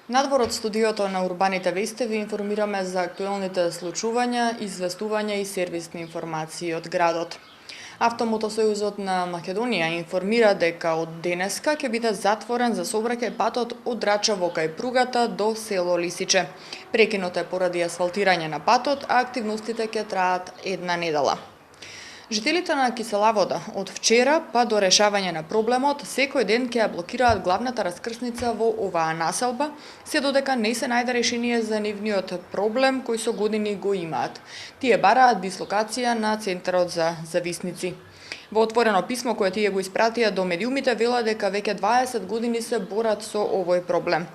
Надвор од студиото на Урбаните вести ви информираме за актуелните случувања, известувања и сервисни информации од градот. Автомотосојузот на Македонија информира дека од денеска ќе биде затворен за сообраќај патот од Драчево кај пругата до село Лисиче. Прекинот е поради асфалтирање на патот, а активностите ќе траат една недела. Жителите на Киселавода од вчера па до решавање на проблемот секој ден ќе ја блокираат главната раскрсница во оваа населба, се додека не се најде решение за нивниот проблем кој со години го имаат. Тие бараат дислокација на центарот за зависници. Во отворено писмо кое тие го испратија до медиумите вела дека веќе 20 години се борат со овој проблем.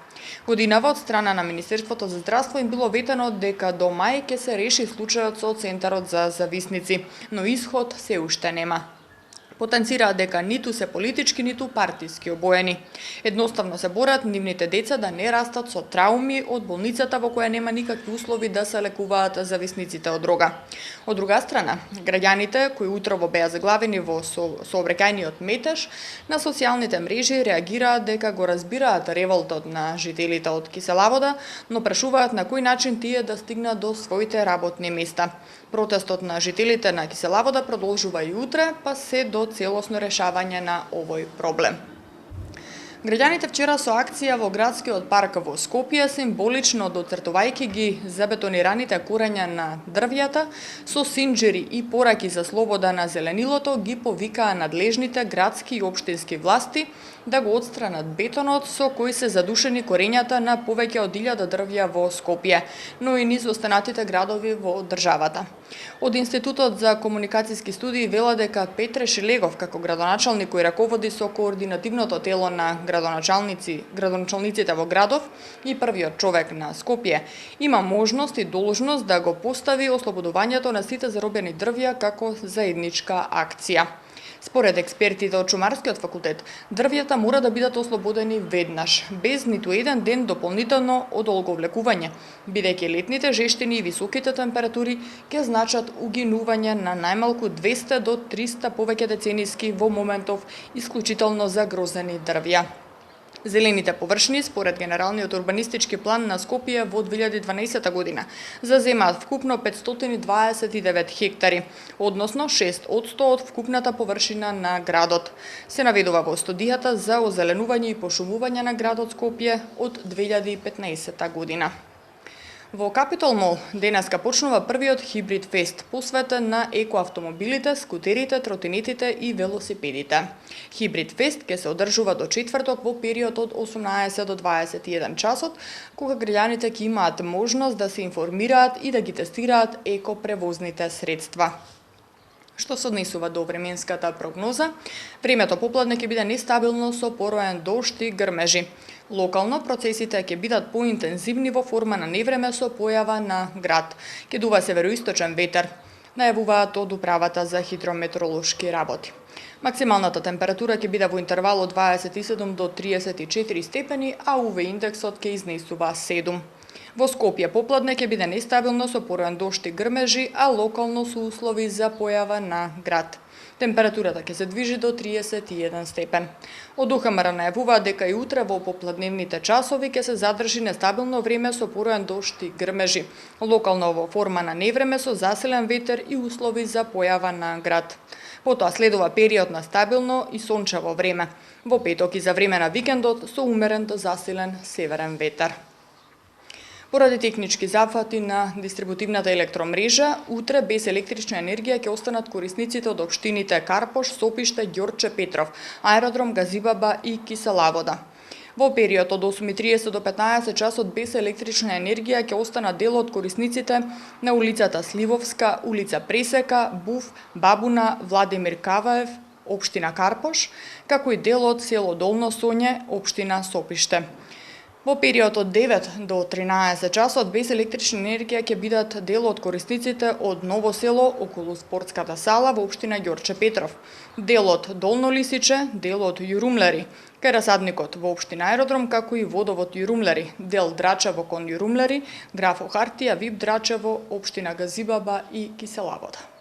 Годинава од страна на Министерството за здравство им било ветено дека до мај ќе се реши случајот со центарот за зависници, но исход се уште нема. Потенцираат дека ниту се политички, ниту партиски обоени. Едноставно се борат нивните деца да не растат со трауми од болницата во која нема никакви услови да се лекуваат зависниците од дрога. Од друга страна, граѓаните кои утрово беа заглавени во сообраќајниот метеж на социјалните мрежи реагираат дека го разбираат револтот на жителите од Киселавода, но прашуваат на кој начин тие да стигнат до своите работни места. Протестот на жителите на Киселавода продолжува и утре, па се до целосно решавање на овој проблем. Граѓаните вчера со акција во градскиот парк во Скопје символично доцртувајќи ги забетонираните корења на дрвјата со синџери и пораки за слобода на зеленилото ги повикаа надлежните градски и општински власти да го отстранат бетонот со кој се задушени корењата на повеќе од 1000 дрвја во Скопје, но и низ останатите градови во државата. Од Институтот за комуникацијски студии вела дека Петре Шилегов како градоначалник кој раководи со координативното тело на градоначалниците во градов и првиот човек на Скопје, има можност и должност да го постави ослободувањето на сите заробени дрвја како заедничка акција. Според експертите од Шумарскиот факултет, дрвјата мора да бидат ослободени веднаш, без ниту еден ден дополнително одолговлекување, бидејќи летните жештини и високите температури ќе значат угинување на најмалку 200 до 300 повеќе деценијски во моментов исклучително загрозени дрвја. Зелените површини, според Генералниот урбанистички план на Скопје во 2012 година, заземаат вкупно 529 хектари, односно 6% од вкупната површина на градот. Се наведува во студијата за озеленување и пошумување на градот Скопје од 2015 година. Во Капитол Мол денеска почнува првиот хибрид фест посветен на екоавтомобилите, скутерите, тротинетите и велосипедите. Хибрид фест ќе се одржува до четврток во период од 18 до 21 часот, кога граѓаните ќе имаат можност да се информираат и да ги тестираат екопревозните средства. Што се однесува до временската прогноза, времето попладне ќе биде нестабилно со пороен дожд и грмежи. Локално процесите ќе бидат поинтензивни во форма на невреме со појава на град. Ќе дува североисточен ветер, најавуваат од управата за хидрометеоролошки работи. Максималната температура ќе биде во интервал од 27 до 34 степени, а УВ индексот ќе изнесува 7. Во Скопје попладне ќе биде нестабилно со пороен дожд и грмежи, а локално со услови за појава на град. Температурата ќе се движи до 31 степен. Од УХМР најавуваат дека и утре во попладневните часови ќе се задржи нестабилно време со пороен дожд и грмежи, локално во форма на невреме со засилен ветер и услови за појава на град. Потоа следува период на стабилно и сончево време. Во петок и за време на викендот со умерен до засилен северен ветер. Поради технички зафати на дистрибутивната електромрежа, утре без електрична енергија ќе останат корисниците од општините Карпош, Сопиште, Ѓорче Петров, Аеродром Газибаба и Киселавода. Во период од 8:30 до 15 часот без електрична енергија ќе останат дел од корисниците на улицата Сливовска, улица Пресека, Буф, Бабуна, Владимир Каваев, општина Карпош, како и дел од село Долно Соње, општина Сопиште. Во период од 9 до 13 часот без електрична енергија ќе бидат дел од корисниците од Ново село околу спортската сала во општина Ѓорче Петров, дел од Долно Лисиче, дел од Јурумлери, кај расадникот во општина Аеродром, како и водовод Јурумлери, дел Драчево кон Јурумлери, Граф Охартија, ВИП Драчево, општина Газибаба и Киселавода.